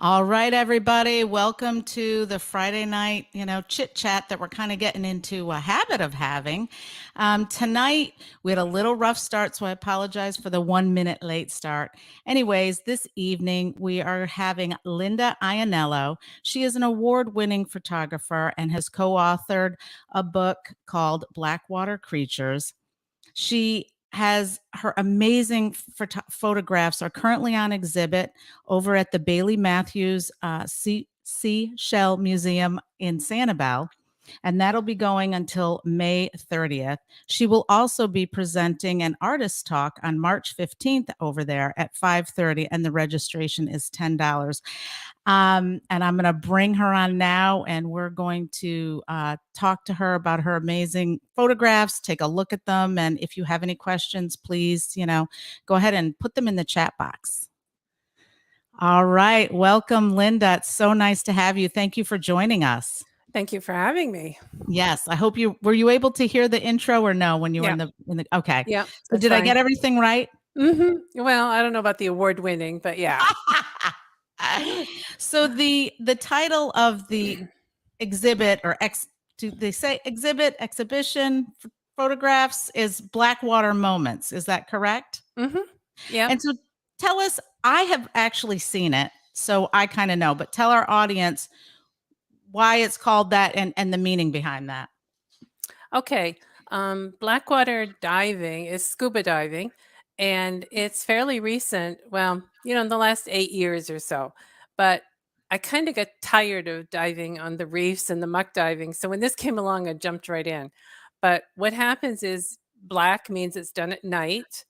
All right, everybody. Welcome to the Friday night, chit chat that we're kind of getting into a habit of having. Tonight, we had a little rough start, so I apologize for the 1 minute late start. Anyways, this evening, we are having Linda Ianello. She is an award winning photographer and has co authored a book called Blackwater Creatures. She has her amazing photographs are currently on exhibit over at the Bailey Matthews Seashell Museum in Sanibel, and that'll be going until May 30th. She will also be presenting an artist talk on March 15th over there at 5:30, and the registration is $10. And I'm going to bring her on now, and we're going to talk to her about her amazing photographs, take a look at them. And if you have any questions, please, go ahead and put them in the chat box. All right. Welcome, Linda. It's so nice to have you. Thank you for joining us. Thank you for having me. Yes. I hope were you able to hear the intro or no when you were in the, okay. Yeah. So did I get everything right? Mm-hmm. Well, I don't know about the award winning, but yeah. So the title of the exhibit do they say exhibition photographs is Blackwater Moments. Is that correct? Mm-hmm. Yeah. And so tell us, I have actually seen it, so I kind of know, but tell our audience why it's called that and the meaning behind that. Okay. Blackwater diving is scuba diving, and it's fairly recent. Well, in the last 8 years or so. But I kind of got tired of diving on the reefs and the muck diving. So when this came along, I jumped right in. But what happens is black means it's done at night,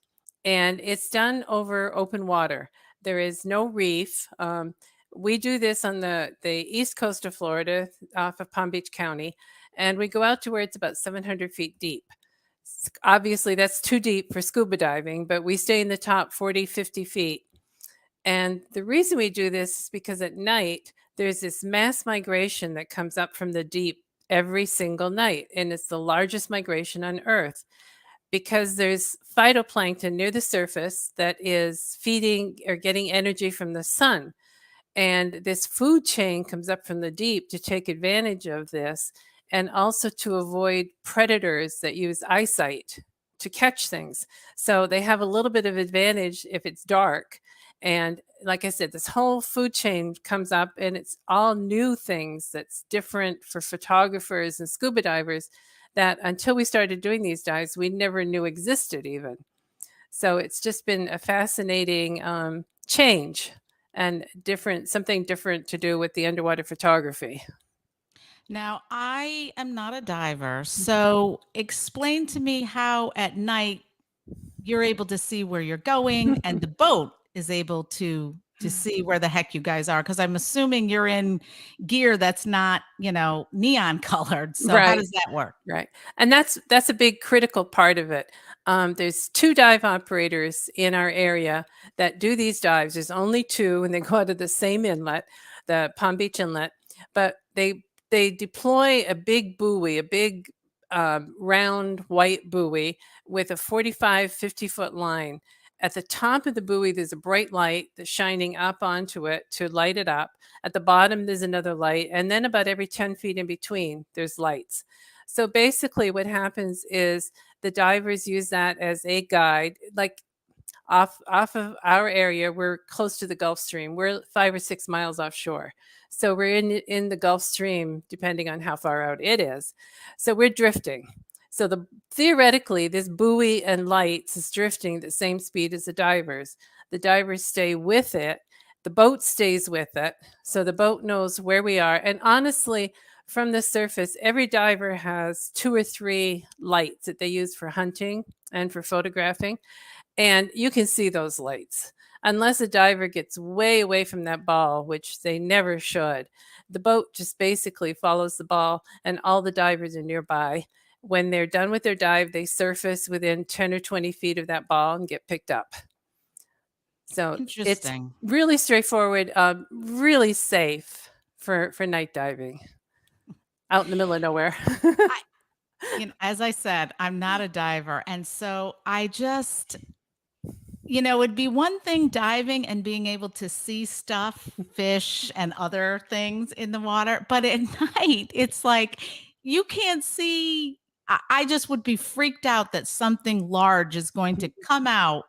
and it's done over open water. There is no reef. We do this on the east coast of Florida off of Palm Beach County, and we go out to where it's about 700 feet deep. Obviously, that's too deep for scuba diving, but we stay in the top 40, 50 feet. And the reason we do this is because at night, there's this mass migration that comes up from the deep every single night, and it's the largest migration on Earth because there's phytoplankton near the surface that is feeding or getting energy from the sun. And this food chain comes up from the deep to take advantage of this, and also to avoid predators that use eyesight to catch things. So they have a little bit of advantage if it's dark. And like I said, this whole food chain comes up, and it's all new things that's different for photographers and scuba divers that until we started doing these dives, we never knew existed even. So it's just been a fascinating change and something different to do with the underwater photography. Now, I am not a diver, so explain to me how at night you're able to see where you're going and the boat is able to see where the heck you guys are, because I'm assuming you're in gear that's not, neon colored. So Right. how does that work? Right. And that's a big critical part of it. There's 2 dive operators in our area that do these dives. There's only 2, and they go out of the same inlet, the Palm Beach Inlet. But they deploy a big buoy, a big round white buoy with a 45, 50-foot line. At the top of the buoy, there's a bright light that's shining up onto it to light it up. At the bottom, there's another light. And then about every 10 feet in between, there's lights. So basically what happens is the divers use that as a guide. Like off of our area, we're close to the Gulf Stream. We're 5 or 6 miles offshore. So we're in the Gulf Stream, depending on how far out it is. So we're drifting. So theoretically, this buoy and lights is drifting at the same speed as the divers. The divers stay with it. The boat stays with it. So the boat knows where we are. And honestly, from the surface, every diver has 2 or 3 lights that they use for hunting and for photographing. And you can see those lights. Unless a diver gets way away from that ball, which they never should, the boat just basically follows the ball, and all the divers are nearby. When they're done with their dive, they surface within 10 or 20 feet of that ball and get picked up. So it's really straightforward, really safe for night diving out in the middle of nowhere. As I said, I'm not a diver. And so I just, it'd be one thing diving and being able to see stuff, fish and other things in the water, but at night, it's like you can't see. I just would be freaked out that something large is going to come out,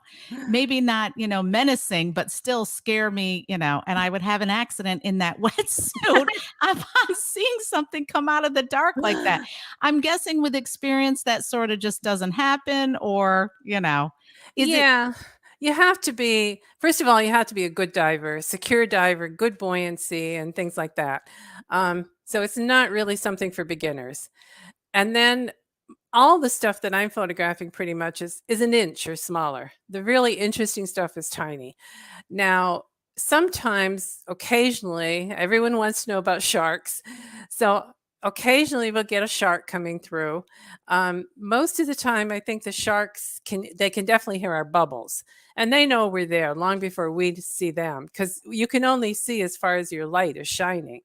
maybe not, menacing, but still scare me, and I would have an accident in that wetsuit upon seeing something come out of the dark like that. I'm guessing with experience that sort of just doesn't happen, or, is it Yeah. You have to be, first of all, you have to be a good diver, secure diver, good buoyancy, and things like that. So it's not really something for beginners. And then all the stuff that I'm photographing pretty much is an inch or smaller. The really interesting stuff is tiny. Now, sometimes, occasionally, everyone wants to know about sharks. So occasionally we'll get a shark coming through. Most of the time, I think the sharks can definitely hear our bubbles, and they know we're there long before we see them, because you can only see as far as your light is shining.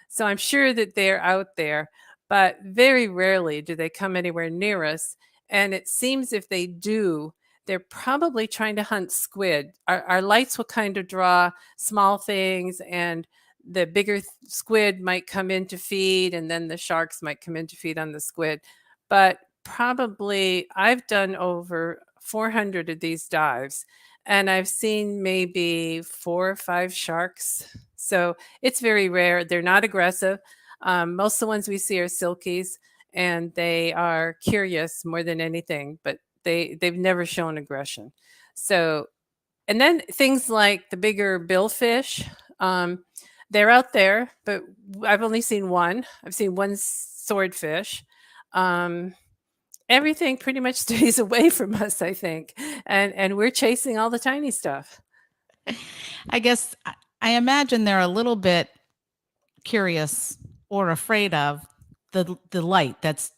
So I'm sure that they're out there, but very rarely do they come anywhere near us. And it seems if they do, they're probably trying to hunt squid. Our lights will kind of draw small things, and the bigger squid might come in to feed, and then the sharks might come in to feed on the squid. But probably I've done over 400 of these dives, and I've seen maybe 4 or 5 sharks. So it's very rare. They're not aggressive. Most of the ones we see are silkies, and they are curious more than anything, but they've never shown aggression. So, and then things like the bigger billfish, they're out there, but I've only seen one. I've seen one swordfish. Um, Everything pretty much stays away from us, I think, and we're chasing all the tiny stuff. I guess I imagine they're a little bit curious or afraid of the light that's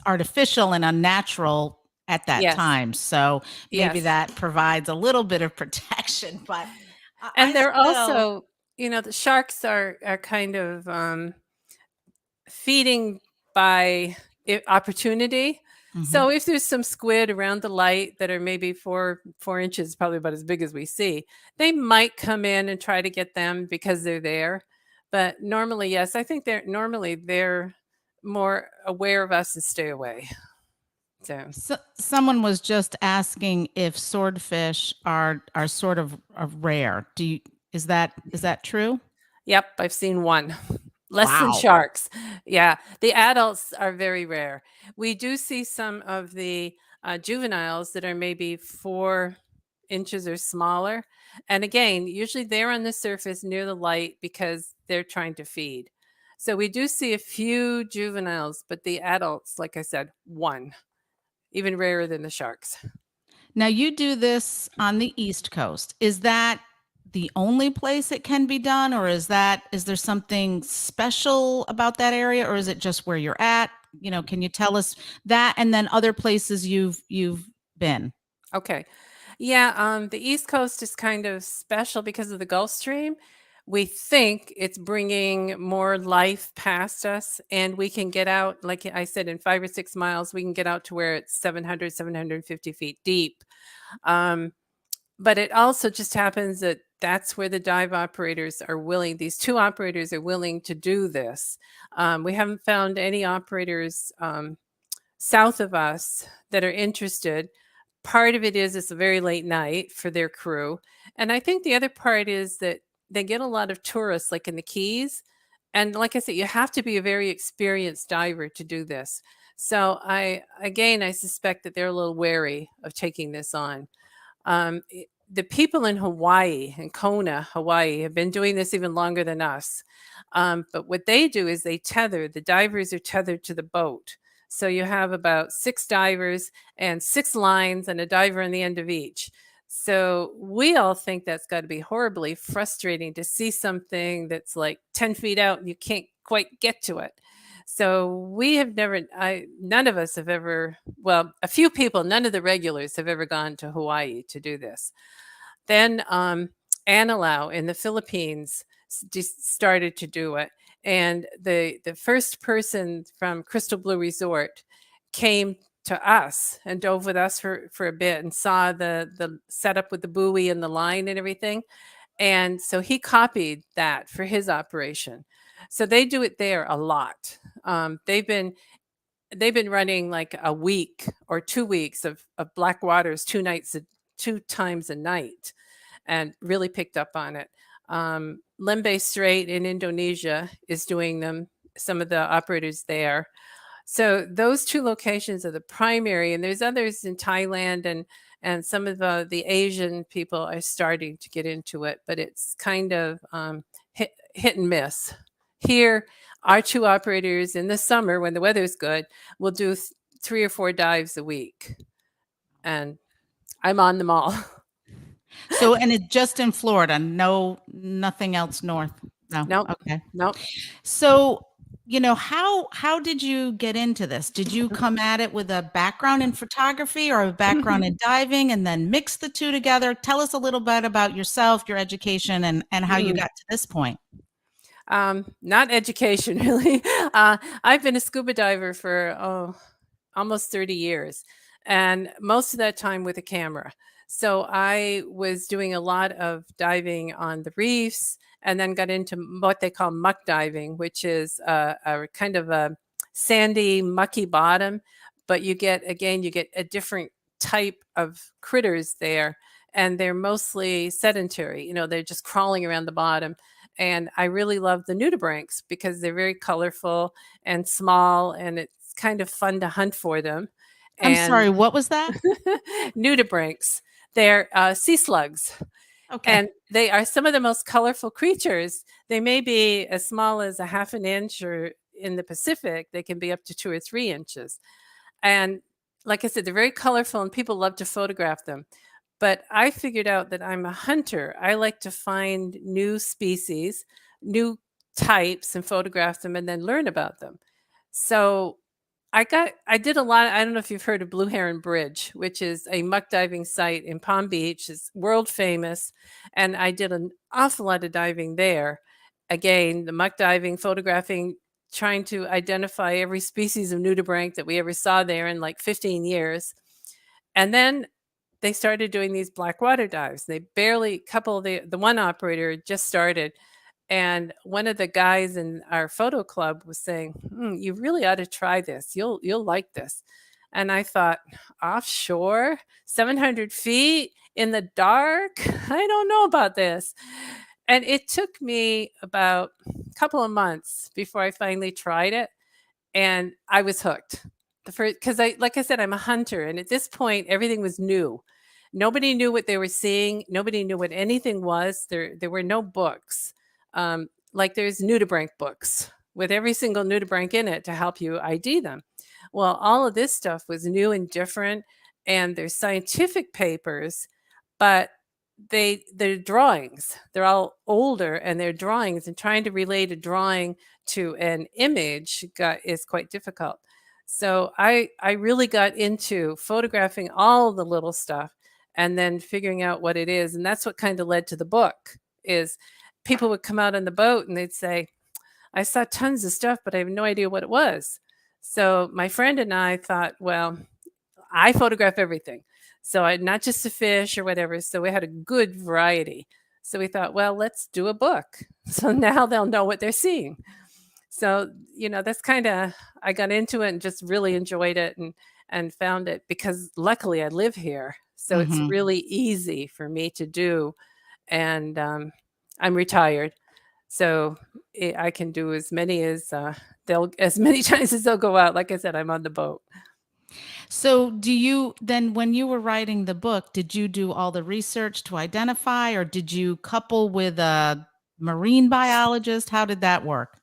artificial and unnatural at that Yes, time. So maybe yes, that provides a little bit of protection, but I and they're still. also, the sharks are kind of feeding by opportunity. Mhm. So if there's some squid around the light that are maybe 4 inches, probably about as big as we see, they might come in and try to get them because they're there. But normally, yes, I think they're more aware of us and stay away. So, So, someone was just asking if swordfish are sort of rare. Is that true? yep, I've seen one. Less than Wow. sharks. Yeah, the adults are very rare. We do see some of the juveniles that are maybe 4 inches or smaller. And again, usually they're on the surface near the light because they're trying to feed. So we do see a few juveniles, but the adults, like I said, one, even rarer than the sharks. Now you do this on the East Coast. Is that the only place it can be done, or is there something special about that area, or is it just where you're at? Can you tell us that, and then other places you've been? Okay. Yeah, the East Coast is kind of special because of the Gulf Stream. We think it's bringing more life past us, and we can get out, like I said, in 5 or 6 miles, we can get out to where it's 700, 750 feet deep. Um, but it also just happens that that's where the dive operators are willing, these two operators are willing to do this. We haven't found any operators south of us that are interested. Part of it is it's a very late night for their crew. And I think the other part is that they get a lot of tourists, like in the Keys. And like I said, you have to be a very experienced diver to do this. So I suspect that they're a little wary of taking this on. The people in Hawaii, in Kona, Hawaii, have been doing this even longer than us. But what they do is the divers are tethered to the boat. So you have about 6 divers and 6 lines and a diver on the end of each. So we all think that's got to be horribly frustrating to see something that's like 10 feet out and you can't quite get to it. So we have never, none of us have ever, well, a few people, none of the regulars have ever gone to Hawaii to do this. Then Anilao in the Philippines started to do it. And the first person from Crystal Blue Resort came to us and dove with us for a bit and saw the setup with the buoy and the line and everything. And so he copied that for his operation. So they do it there a lot. They've been running like a week or 2 weeks of black waters, 2 times a night, and really picked up on it. Limbe Strait in Indonesia is doing them, some of the operators there. So those two locations are the primary, and there's others in Thailand, and some of the Asian people are starting to get into it, but it's kind of hit and miss. Here, our two operators in the summer when the weather's good will do 3 or 4 dives a week, and I'm on them all. So, and it's just in Florida, nothing else north. No. Nope, Okay. nope. So, how did you get into this? Did you come at it with a background in photography or a background in diving and then mix the two together? Tell us a little bit about yourself, your education, and how you got to this point. Not education, really. I've been a scuba diver for almost 30 years, and most of that time with a camera. So I was doing a lot of diving on the reefs, and then got into what they call muck diving, which is a kind of a sandy, mucky bottom, but you get a different type of critters there, and they're mostly sedentary. They're just crawling around the bottom. And I really love the nudibranchs because they're very colorful and small, and it's kind of fun to hunt for them. I'm And sorry, what was that? nudibranchs, they're sea slugs. Okay. And they are some of the most colorful creatures. They may be as small as a half an inch, or in the Pacific, they can be up to 2 or 3 inches. And like I said, they're very colorful and people love to photograph them. But I figured out that I'm a hunter. I like to find new species, new types, and photograph them and then learn about them. So I did a lot. I don't know if you've heard of Blue Heron Bridge, which is a muck diving site in Palm Beach. It's world famous. And I did an awful lot of diving there. Again, the muck diving, photographing, trying to identify every species of nudibranch that we ever saw there in like 15 years. And then they started doing these black water dives. They barely the one operator just started, and one of the guys in our photo club was saying, "You really ought to try this. You'll like this." And I thought, offshore, 700 feet in the dark, I don't know about this. And it took me about a couple of months before I finally tried it, and I was hooked. The first, because like I said, I'm a hunter, and at this point, everything was new. Nobody knew what they were seeing. Nobody knew what anything was. There were no books. Like there's nudibranch books with every single nudibranch in it to help you ID them. Well, all of this stuff was new and different, and there's scientific papers, but they're drawings. They're all older, and they're drawings, and trying to relate a drawing to an image is quite difficult. So I really got into photographing all the little stuff and then figuring out what it is. And that's what kind of led to the book. Is people would come out on the boat and they'd say, "I saw tons of stuff, but I have no idea what it was." So my friend and I thought, well, I photograph everything. So not just the fish or whatever. So we had a good variety. So we thought, well, let's do a book. So now they'll know what they're seeing. So, that's kind of, I got into it and just really enjoyed it, and found it because luckily I live here. So it's Mhm. really easy for me to do. And I'm retired. So I can do as many as as many times as they'll go out. Like I said, I'm on the boat. So, when you were writing the book, did you do all the research to identify, or did you couple with a marine biologist? How did that work?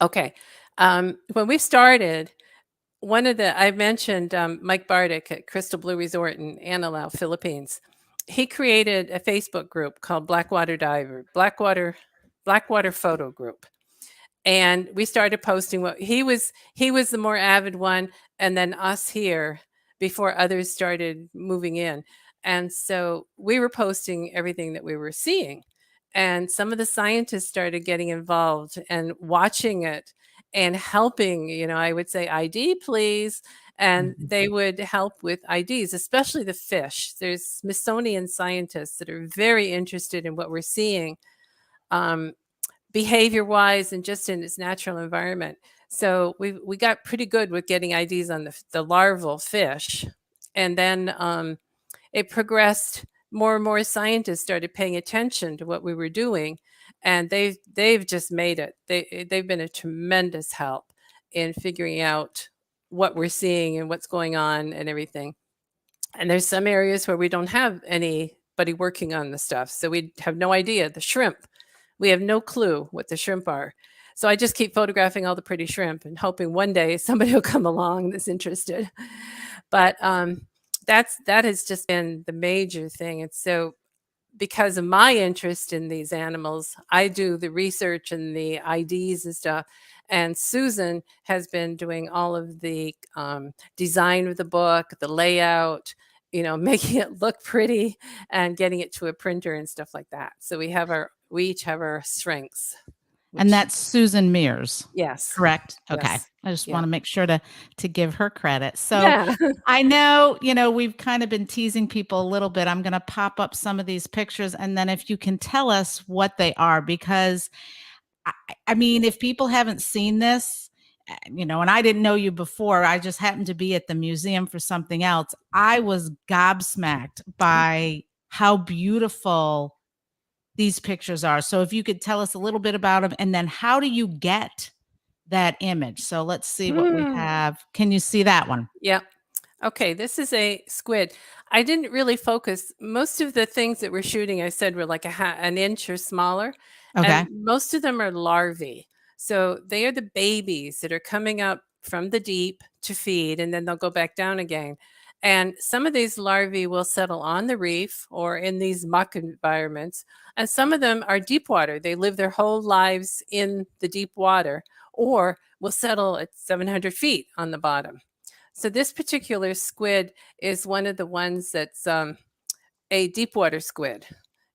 Okay. When we started, I mentioned Mike Bardick at Crystal Blue Resort in Ianello, Philippines. He created a Facebook group called Blackwater Photo Group. And we started posting what he was the more avid one, and then us here before others started moving in. And so we were posting everything that we were seeing. And some of the scientists started getting involved and watching it. and helping, I would say, ID, please. And Mhm. they would help with IDs, especially the fish. There's Smithsonian scientists that are very interested in what we're seeing, um, behavior wise and just in its natural environment. So we got pretty good with getting IDs on the larval fish. And then it progressed. More and more scientists started paying attention to what we were doing, and they've just made it. They've been a tremendous help in figuring out what we're seeing and what's going on and everything. And there's some areas where we don't have anybody working on the stuff, so we have no idea. The shrimp, we have no clue what the shrimp are. So I just keep photographing all the pretty shrimp and hoping one day somebody will come along that's interested. But that has just been the major thing. And so because of my interest in these animals, I do the research and the IDs and stuff. And Susan has been doing all of the design of the book, the layout, making it look pretty and getting it to a printer and stuff like that. So we each have our strengths. And Which, that's Susan Mears, yes, correct? Okay. yes, I just yeah, want to make sure to give her credit. So yeah. I know, we've kind of been teasing people a little bit. I'm going to pop up some of these pictures, and then if you can tell us what they are, because I mean, if people haven't seen this, and I didn't know you before, I just happened to be at the museum for something else. I was gobsmacked by how beautiful these pictures are. So if you could tell us a little bit about them, and then how do you get that image? So let's see what we have. Can you see that one? Yeah. Okay, this is a squid. I didn't really focus. Most of the things that we're shooting, I said, were like an inch or smaller, and Okay. most of them are larvae. So they are the babies that are coming up from the deep to feed, and then they'll go back down again. And some of these larvae will settle on the reef or in these muck environments, and some of them are deep water. They live their whole lives in the deep water, or will settle at 700 feet on the bottom. So this particular squid is one of the ones that's a deep water squid.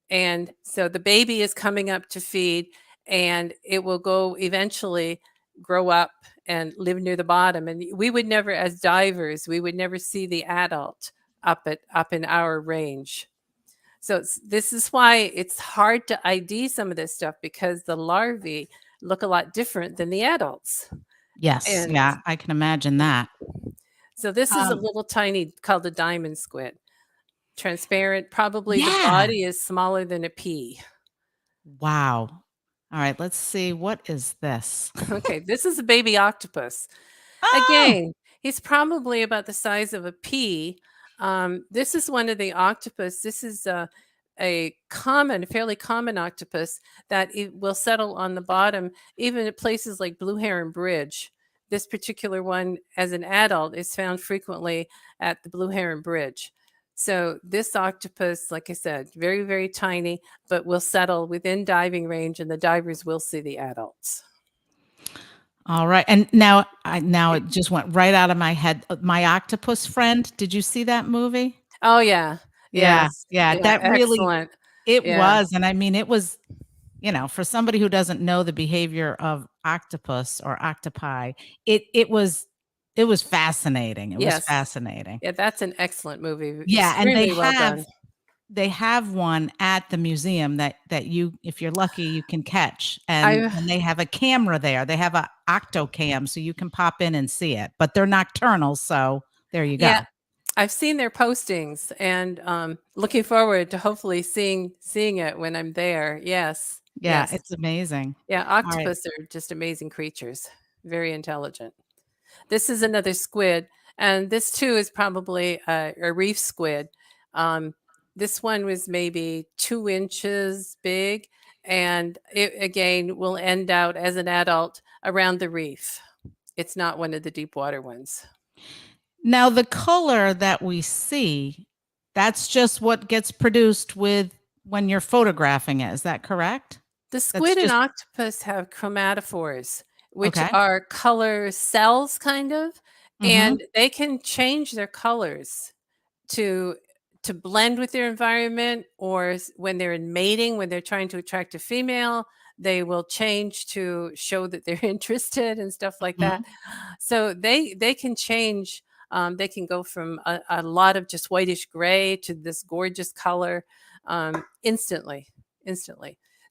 And so the baby is coming up to feed, and it will go eventually grow up and live near the bottom. And we would never, as divers, we would never see the adult up in our range. So this is why it's hard to ID some of this stuff, because the larvae look a lot different than the adults. Yes. And Yeah, I can imagine that. so this is a Um, little tiny, called a diamond squid. Transparent, probably the yeah. body is smaller than a pea. Wow. All right. Let's see. What is this? Okay, this is a baby octopus. Oh, Again, he's probably about the size of a pea. This is one of the octopus. This is a fairly common octopus that it will settle on the bottom, even at places like Blue Heron Bridge. This particular one, as an adult, is found frequently at the Blue Heron Bridge. So this octopus, like I said, very, very tiny, but will settle within diving range, and the divers will see the adults. all right. And now it just went right out of my head. My Octopus Friend. Did you see that movie? Oh, yeah. Yeah. Yes. Yeah. Yeah, That really excellent. it Yeah. was. And I mean, it was, for somebody who doesn't know the behavior of octopus or octopi, it was fascinating. It was Yes. fascinating. Yeah, that's an excellent movie. Yeah, and they Extremely well have done. they have one at the museum that you, if you're lucky, you can catch, and I they have a camera there. They have a octocam, so you can pop in and see it, but they're nocturnal, so there you Yeah, go. I've seen their postings, and looking forward to hopefully seeing it when I'm there. Yes. Yeah, Yes. it's amazing. Yeah, All right. octopus are just amazing creatures. Very intelligent. This is another squid, and this too is probably a reef squid. Um, this one was maybe 2 inches big, and it again will end out as an adult around the reef. It's not one of the deep water ones. Now the color that we see, that's just what gets produced with when you're photographing it, is that correct? The That's squid and just octopus have chromatophores, which okay. are color cells, kind of, Mhm. and they can change their colors to to blend with their environment, or when they're in mating, when they're trying to attract a female, they will change to show that they're interested and stuff like that. Mhm. So they can change. They can go from a lot of just whitish gray to this gorgeous color instantly.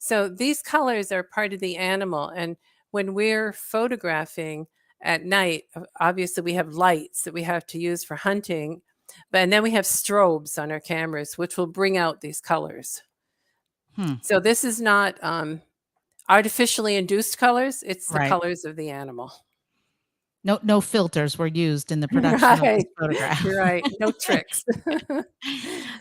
So these colors are part of the animal. And when we're photographing at night, obviously we have lights that we have to use for hunting, and then we have strobes on our cameras, which will bring out these colors. Hmm. So this is not artificially induced colors. It's the Right. colors of the animal. No filters were used in the production of this Right. photograph. Right. No tricks.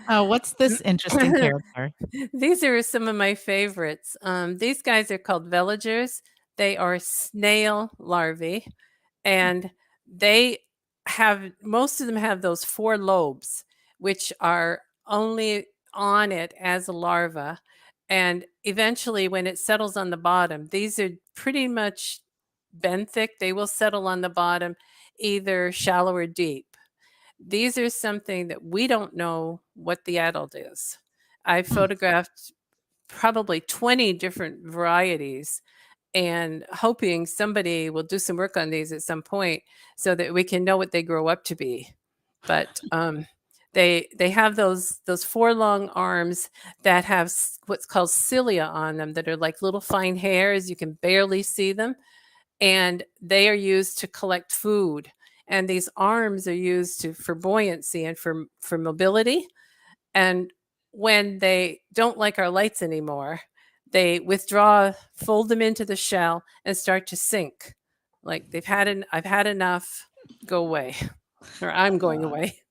What's this interesting character? These are some of my favorites. These guys are called villagers. They are snail larvae, and they have, most of them have those 4 lobes, which are only on it as a larva. And eventually, when it settles on the bottom, these are pretty much benthic. They will settle on the bottom, either shallow or deep. These are something that we don't know what the adult is. I Hmm. photographed probably 20 different varieties, and hoping somebody will do some work on these at some point so that we can know what they grow up to be. But they have those 4 long arms that have what's called cilia on them, that are like little fine hairs. You can barely see them, and they are used to collect food. And these arms are used for buoyancy and for mobility. And when they don't like our lights anymore, they withdraw, fold them into the shell, and start to sink. Like I've had enough, go away, or I'm going away.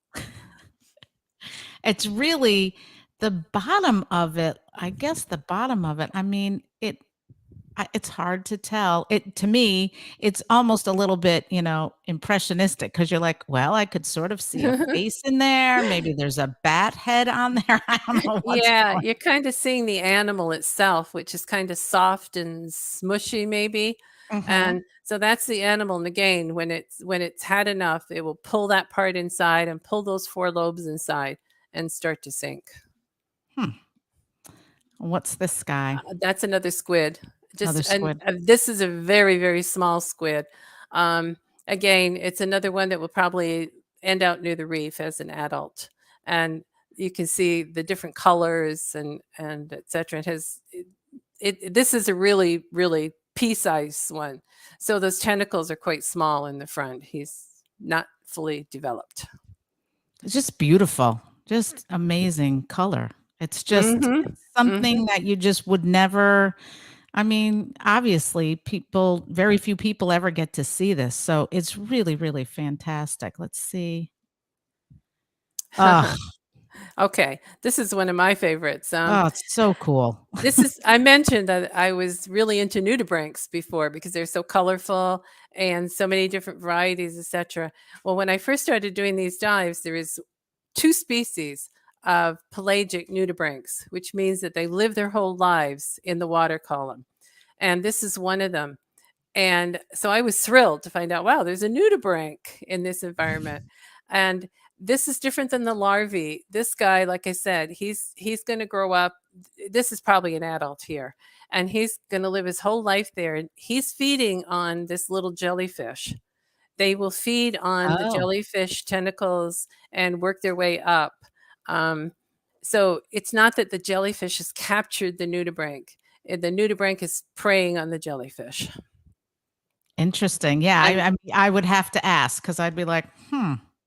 It's really the bottom of it. I guess the bottom of it. I mean, it's hard to tell. To me, it's almost a little bit, impressionistic, because you're like, well, I could sort of see a face in there. Maybe there's a bat head on there. I don't know what's Yeah, going. you're kind of seeing the animal itself, which is kind of soft and smushy, maybe. Mhm. And so that's the animal. And again, when it's had enough, it will pull that part inside and pull those 4 lobes inside and start to sink. Hmm. What's this guy? That's another squid. Another Just and squid. this is a very, very small squid. Um, Again, it's another one that will probably end out near the reef as an adult, and you can see the different colors and etc. It has this is a really, really pea-sized one, so those tentacles are quite small in the front. He's not fully developed. It's just beautiful. Just amazing color. Mm-hmm. It's Mm-hmm. something that you just would never. I mean, obviously, very few people ever get to see this. So it's really, really fantastic. Let's see. Oh, Okay, this is one of my favorites. it's so cool. I mentioned that I was really into nudibranchs before because they're so colorful and so many different varieties, etc. Well, when I first started doing these dives, there is 2 species of pelagic nudibranchs, which means that they live their whole lives in the water column. And this is one of them. And so I was thrilled to find out, wow, there's a nudibranch in this environment. And this is different than the larvae. This guy, like I said, he's going to grow up. This is probably an adult here, and he's going to live his whole life there. And he's feeding on this little jellyfish. They will feed on the Oh, jellyfish tentacles and work their way up. Um, so it's not that the jellyfish has captured the nudibranch. The nudibranch is preying on the jellyfish. interesting. Yeah, And I would have to ask, because I'd be like,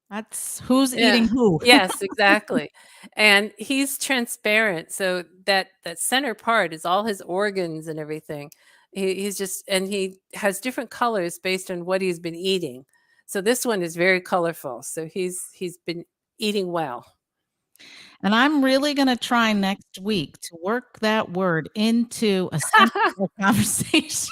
that's who's yeah. eating who. Yes, exactly. And he's transparent, so that center part is all his organs and everything. He's just, and he has different colors based on what he's been eating. So this one is very colorful. So he's been eating well. And I'm really going to try next week to work that word into a sensible conversation.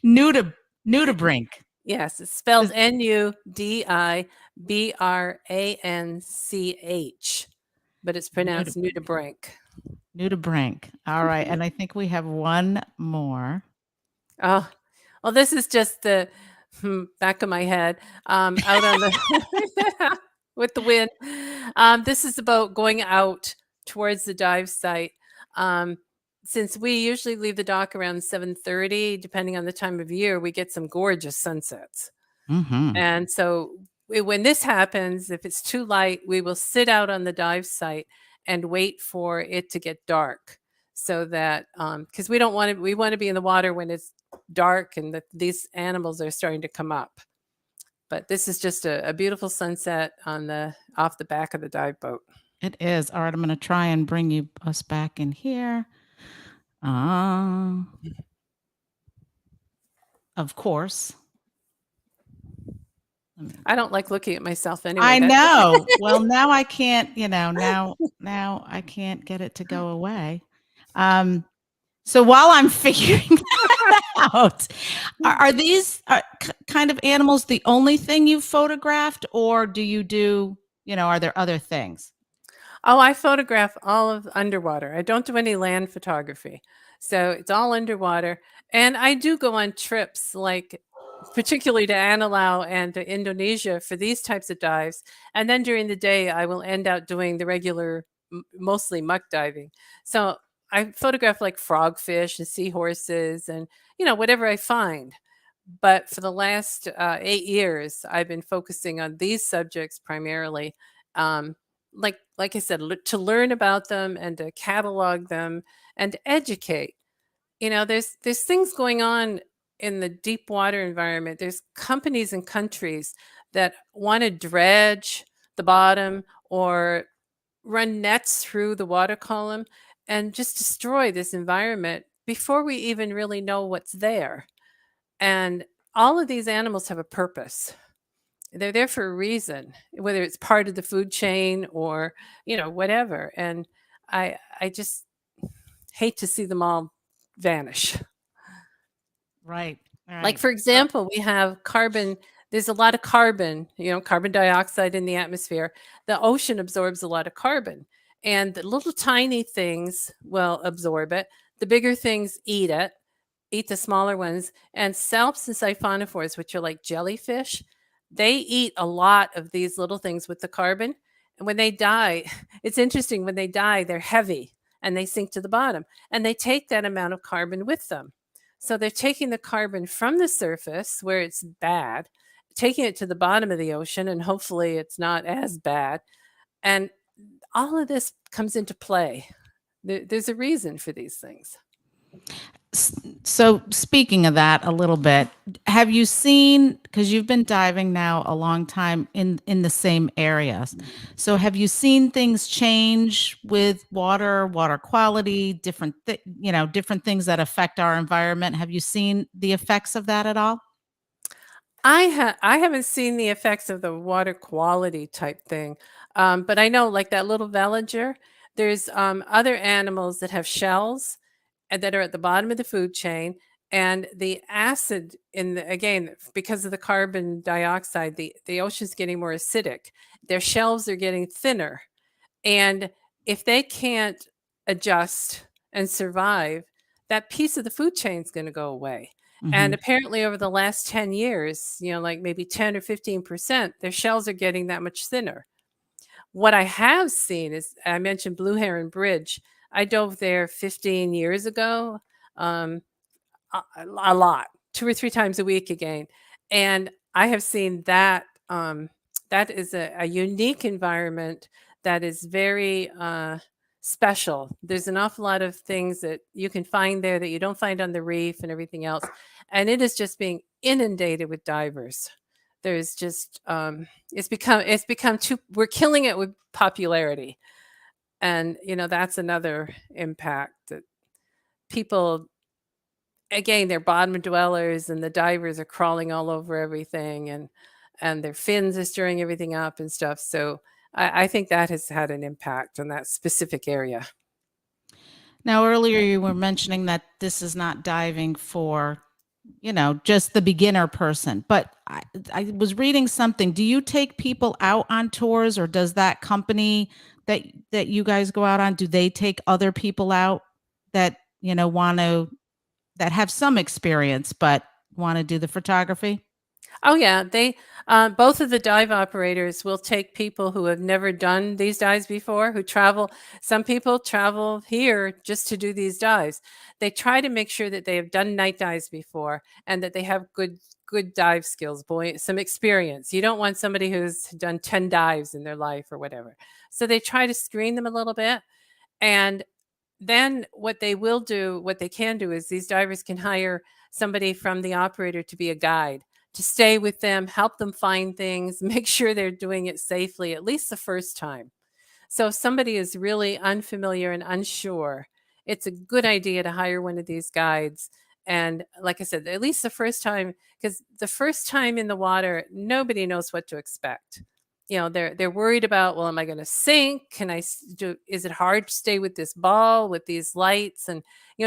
Nudib Nudibranch. Yes, it's spelled Is Nudibranch, but it's pronounced Nudibranch. nudibranch. Nudibranch. All right, and I think we have one more. Oh, well, this is just the back of my head. Out on the with the wind. This is about going out towards the dive site. Um, since we usually leave the dock around 7:30, depending on the time of year, we get some gorgeous sunsets. Mm-hmm. And so when this happens, if it's too light, we will sit out on the dive site and wait for it to get dark so that because we want to be in the water when it's dark and these animals are starting to come up. But this is just a beautiful sunset off the back of the dive boat. It is. All right, I'm going to try and bring us back in here. Of course. I don't like looking at myself anyway. I That's know. Well, now I can't, now I can't get it to go away. So while I'm figuring that out, are these kind of animals the only thing you've photographed, or do you do, are there other things? Oh, I photograph all of underwater. I don't do any land photography. So it's all underwater. And I do go on trips, like particularly to Anilao and to Indonesia for these types of dives. And then during the day, I will end out doing the regular, mostly muck diving. So I photograph like frogfish and seahorses and, whatever I find. But for the last 8 years, I've been focusing on these subjects primarily. Like I said, to learn about them and to catalog them and to educate. There's things going on in the deep water environment. There's companies and countries that want to dredge the bottom or run nets through the water column and just destroy this environment before we even really know what's there. And all of these animals have a purpose. They're there for a reason, whether it's part of the food chain or, whatever. And I just hate to see them all vanish. Right. Like, for example, we have carbon. There's a lot of carbon, carbon dioxide in the atmosphere. The ocean absorbs a lot of carbon, and the little tiny things will absorb it. The bigger things eat the smaller ones. And salps and siphonophores, which are like jellyfish, they eat a lot of these little things with the carbon. And when they die, it's interesting, when they die, they're heavy and they sink to the bottom. And they take that amount of carbon with them. So they're taking the carbon from the surface where it's bad, taking it to the bottom of the ocean, and hopefully it's not as bad. And all of this comes into play. There's a reason for these things. So speaking of that a little bit, have you seen, because you've been diving now a long time in the same areas, so have you seen things change with water quality, different things that affect our environment? Have you seen the effects of that at all? I haven't seen the effects of the water quality type thing, but I know, like that little veliger, there's other animals that have shells and that are at the bottom of the food chain, and the acid again, because of the carbon dioxide, the ocean's getting more acidic. Their shells are getting thinner, and if they can't adjust and survive, that piece of the food chain is going to go away. And Mhm. apparently over the last 10 years, like maybe 10 or 15%, their shells are getting that much thinner. What I have seen is, I mentioned Blue Heron Bridge. I dove there 15 years ago, a lot, 2 or 3 times a week again. And I have seen that that is a unique environment that is very special. There's an awful lot of things that you can find there that you don't find on the reef and everything else. And it is just being inundated with divers. There's just it's become too, we're killing it with popularity. And that's another impact, that people, again, they're bottom dwellers and the divers are crawling all over everything, and their fins are stirring everything up and stuff. So I think that has had an impact on that specific area. Now, earlier you were mentioning that this is not diving for, just the beginner person. But I was reading something. Do you take people out on tours, or does that company that you guys go out on, do they take other people out that, want to, that have some experience but want to do the photography? Oh yeah, they both of the dive operators will take people who have never done these dives before, who travel. Some people travel here just to do these dives. They try to make sure that they have done night dives before and that they have good dive skills, some experience. You don't want somebody who's done 10 dives in their life or whatever. So they try to screen them a little bit. And then what they can do is these divers can hire somebody from the operator to be a guide, to stay with them, help them find things, make sure they're doing it safely, at least the first time. So if somebody is really unfamiliar and unsure, it's a good idea to hire one of these guides. And like I said, at least the first time, because the first time in the water, nobody knows what to expect. They're worried about, well, am I going to sink? Do, is it hard to stay with this ball, with these lights, and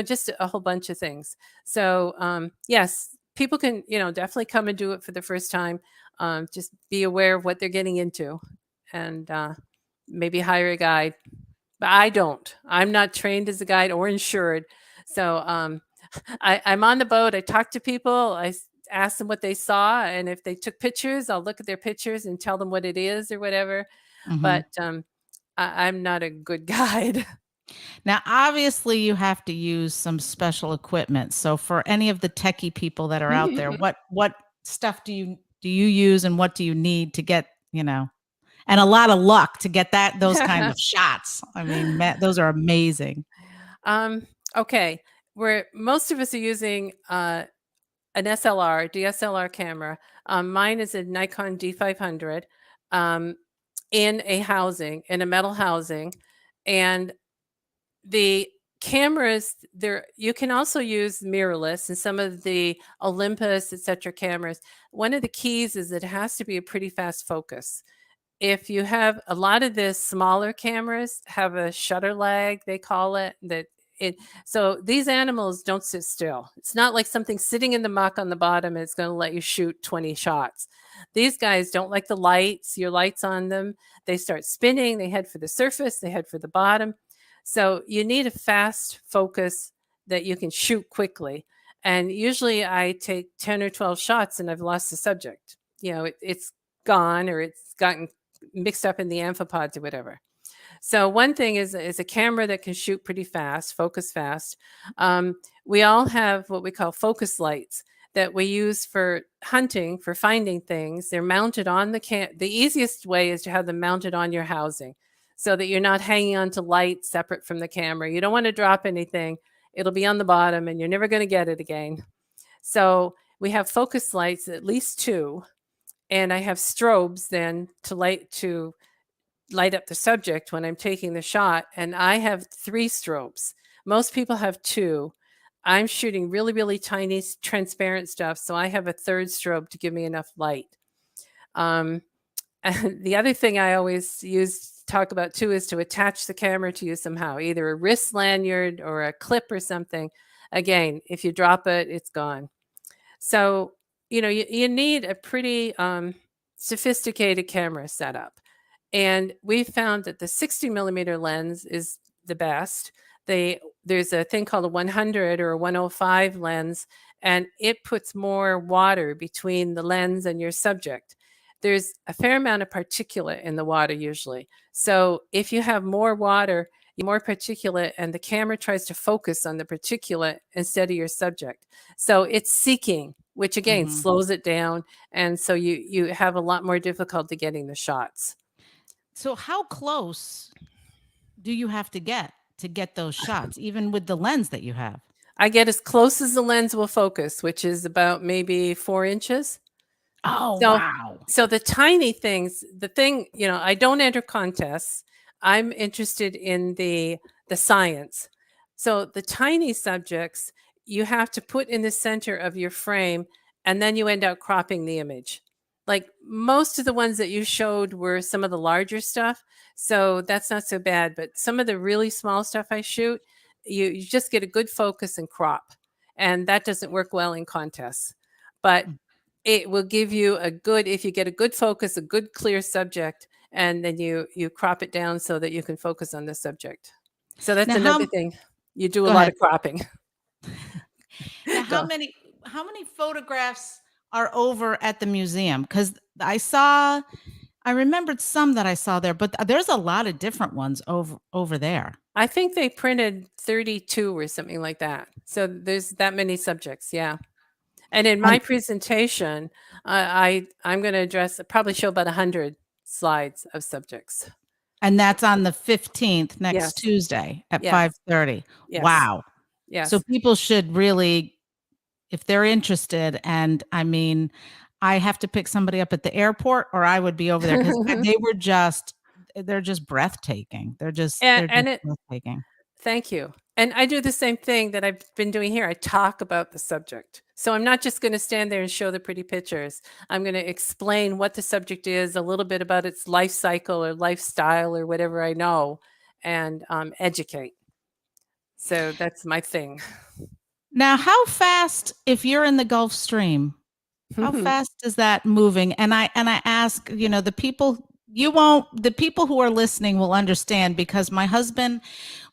just a whole bunch of things. So yes, people can definitely come and do it for the first time. Just be aware of what they're getting into, and maybe hire a guide. But I don't. I'm not trained as a guide or insured. So I'm on the boat. I talk to people. Ask them what they saw, and if they took pictures, I'll look at their pictures and tell them what it is or whatever. Hmm. But I'm not a good guide. Now, obviously, you have to use some special equipment. So, for any of the techie people that are out there, what stuff do you use, and what do you need to get, and a lot of luck to get those kind of shots. I mean, those are amazing. Okay, where most of us are using an DSLR camera. Mine is a Nikon D500 um, in a metal housing, and the cameras there. You can also use mirrorless and some of the Olympus, etc. cameras. One of the keys is it has to be a pretty fast focus. If you have a lot of the smaller cameras have a shutter lag, they call it, that it so these animals don't sit still. It's not like something sitting in the muck on the bottom and it's going to let you shoot 20 shots. These guys don't like the lights, your lights on them. They start spinning, they head for the surface, they head for the bottom. So you need a fast focus that you can shoot quickly. And usually I take 10 or 12 shots and I've lost the subject. It's gone, or it's gotten mixed up in the amphipods or whatever. So one thing is a camera that can shoot pretty fast, focus fast. We all have what we call focus lights that we use for hunting, for finding things. They're mounted on the easiest way is to have them mounted on your housing so that you're not hanging onto lights separate from the camera. You don't want to drop anything. It'll be on the bottom and you're never going to get it again. So we have focus lights, at least two, and I have strobes then to light up the subject when I'm taking the shot, and I have 3 strobes. Most people have 2. I'm shooting really, really tiny transparent stuff, so I have a 3rd strobe to give me enough light. And the other thing I always talk about too is to attach the camera to you somehow, either a wrist lanyard or a clip or something. Again, if you drop it, it's gone. So, you need a pretty sophisticated camera setup. And we found that the 60 millimeter lens is the best. There's a thing called a 100 or a 105 lens, and it puts more water between the lens and your subject. There's a fair amount of particulate in the water usually. So if you have more water, more particulate, and the camera tries to focus on the particulate instead of your subject. So it's seeking, which again Hmm. slows it down. And so you have a lot more difficulty getting the shots. So, how close do you have to get those shots, even with the lens that you have? I get as close as the lens will focus, which is about maybe 4 inches. Oh, So wow. so the tiny things, I don't enter contests. I'm interested in the science. So the tiny subjects you have to put in the center of your frame, and then you end up cropping the image. Like most of the ones that you showed were some of the larger stuff, so that's not so bad. But some of the really small stuff I shoot, you just get a good focus and crop, and that doesn't work well in contests. But it will give you if you get a good focus, a good clear subject, and then you crop it down so that you can focus on the subject. So that's Now, another thing. You do a go lot ahead. of cropping. Now, how Go. many how many photographs are over at the museum? Because I remembered some that I saw there, but there's a lot of different ones over there. I think they printed 32 or something like that. So there's that many subjects. Yeah. And in my And presentation, I'm going to address probably show about 100 slides of subjects. and that's on the 15th, next Yes. Tuesday at Yes. 5:30. Yes. Wow. So Yes. people should really, if they're interested, and I mean, I have to pick somebody up at the airport or I would be over there because they're just breathtaking. and, They're just and it breathtaking. Thank you. And I do the same thing that I've been doing here. I talk about the subject. So I'm not just going to stand there and show the pretty pictures. I'm going to explain what the subject is, a little bit about its life cycle or lifestyle or whatever I know, and educate. So that's my thing. Now, how fast, if you're in the Gulf Stream, how fast is that moving? And I ask, the people who are listening will understand because my husband,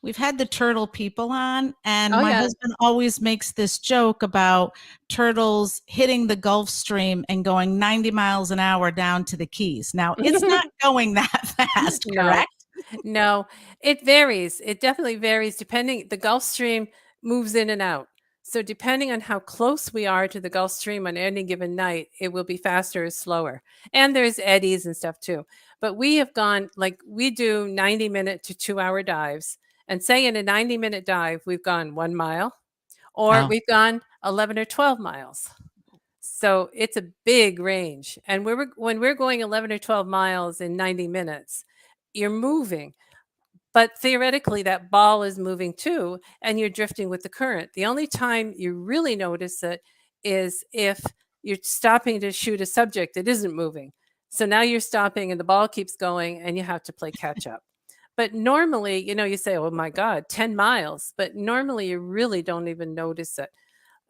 we've had the turtle people on, and Oh, my yeah. husband always makes this joke about turtles hitting the Gulf Stream and going 90 miles an hour down to the Keys. Now, it's not going that fast, No, correct? no, it varies. It definitely varies depending. The Gulf Stream moves in and out. So depending on how close we are to the Gulf Stream on any given night, it will be faster or slower. And there's eddies and stuff too. But we have gone like we do 90-minute to 2-hour dives. And say in a 90-minute dive, we've gone 1 mile or Oh, we've gone 11 or 12 miles. So it's a big range. And when we're going 11 or 12 miles in 90 minutes, you're moving. But theoretically, that ball is moving too, and you're drifting with the current. The only time you really notice it is if you're stopping to shoot a subject that isn't moving. So now you're stopping and the ball keeps going and you have to play catch up. But normally, you say, oh my God, 10 miles. But normally you really don't even notice it.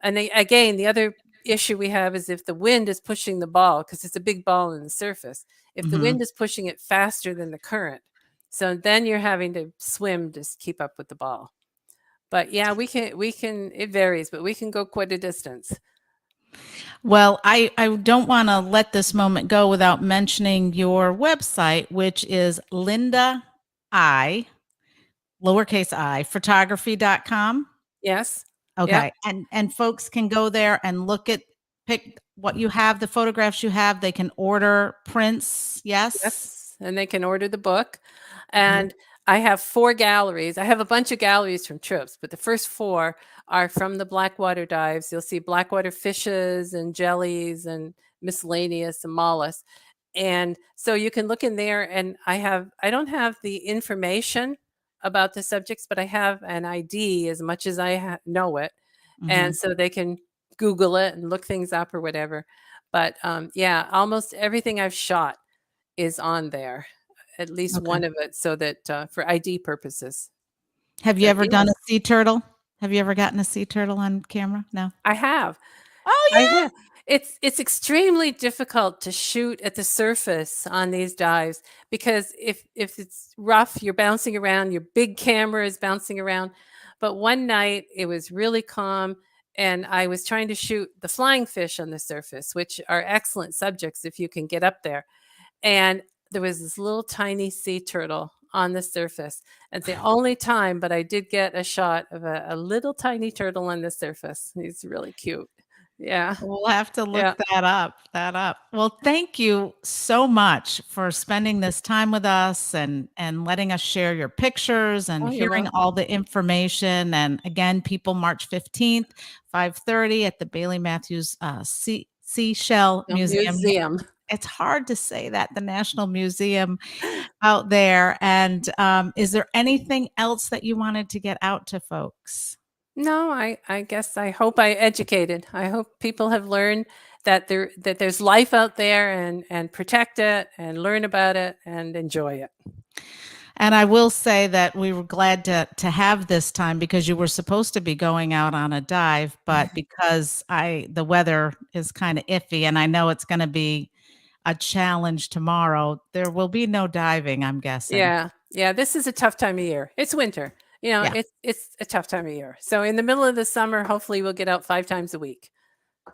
And again, the other issue we have is if the wind is pushing the ball, because it's a big ball in the surface, if the mhm. wind is pushing it faster than the current, so then you're having to swim to keep up with the ball. But yeah, we can, it varies, but we can go quite a distance. Well, I don't want to let this moment go without mentioning your website, which is Linda I, lowercase I, photography.com. Yes. Yep. Okay. And folks can go there and pick what you have, the photographs you have. They can order prints. Yes. Yes. And they can order the book. Mhm. And I have 4 galleries. I have a bunch of galleries from trips, but the first 4 are from the Blackwater dives. You'll see Blackwater fishes and jellies and miscellaneous and mollusks. And so you can look in there and I don't have the information about the subjects, but I have an ID as much as I know it. And Mhm. so they can Google it and look things up or whatever. But yeah, almost everything I've shot is on there, at least Okay. one of it, so that for ID purposes. Have you So ever done a yes, sea turtle? Have you ever gotten a sea turtle on camera? No. I have. Oh I yeah. have. It's extremely difficult to shoot at the surface on these dives because if it's rough, you're bouncing around, your big camera is bouncing around. But one night it was really calm and I was trying to shoot the flying fish on the surface, which are excellent subjects if you can get up there. And there was this little tiny sea turtle on the surface. It's the only time, but I did get a shot of a little tiny turtle on the surface. He's really cute. Yeah. We'll have to look Yeah. that up. Well, thank you so much for spending this time with us and letting us share your pictures and Oh, you're hearing welcome. all the information. And again, people, March 15th, 5:30 at the Bailey Matthews Seashell The Museum. museum. It's hard to say that, the National Museum out there. And is there anything else that you wanted to get out to folks? No, I guess I hope I educated. I hope people have learned that there's life out there and protect it and learn about it and enjoy it. And I will say that we were glad to have this time because you were supposed to be going out on a dive, but because the weather is kind of iffy and I know it's going to be a challenge tomorrow, there will be no diving, I'm guessing. Yeah. Yeah, this is a tough time of year. It's winter. Yeah. It's a tough time of year. So in the middle of the summer, hopefully we'll get out 5 times a week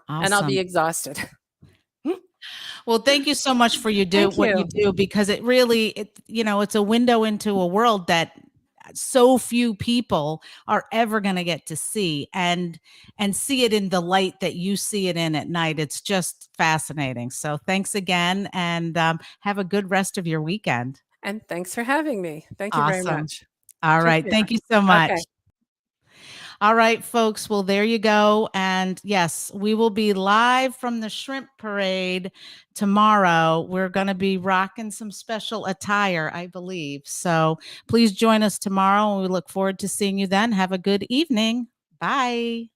and I'll be Awesome. exhausted. Well, thank you so much for Thank what you you. do, because it really, it's a window into a world that so few people are ever going to get to see, and see it in the light that you see it in at night. It's just fascinating. So thanks again, and have a good rest of your weekend. And thanks for having me. Thank you very Awesome. much. All Take right. care. Thank you so much. Okay. All right, folks. Well, there you go. And yes, we will be live from the shrimp parade tomorrow. We're going to be rocking some special attire, I believe. So please join us tomorrow, and we look forward to seeing you then. Have a good evening. Bye.